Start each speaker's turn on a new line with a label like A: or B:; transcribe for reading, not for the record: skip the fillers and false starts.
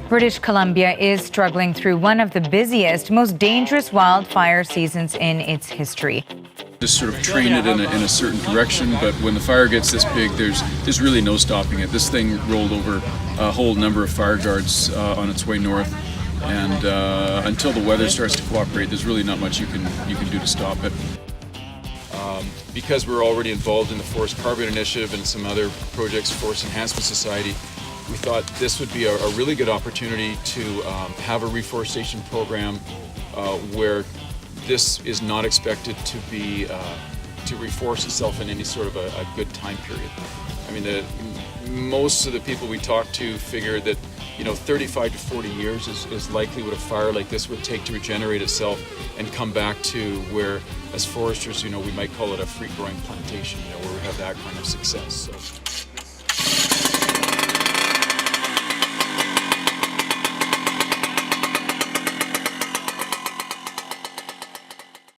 A: British Columbia is struggling through one of the busiest, most dangerous wildfire seasons in its history.
B: Just sort of train it in a certain direction, but when the fire gets this big, there's really no stopping it. This thing rolled over a whole number of fire guards on its way north, and until the weather starts to cooperate, there's really not much you can do to stop it. Because we're already involved in the Forest Carbon Initiative and some other projects, Forest Enhancement Society, we thought this would be a really good opportunity to have a reforestation program where this is not expected to be to reforest itself in any sort of a good time period. I mean, most of the people we talk to figure that 35 to 40 years is likely what a fire like this would take to regenerate itself and come back to where, as foresters, we might call it a free-growing plantation, where we have that kind of success. So.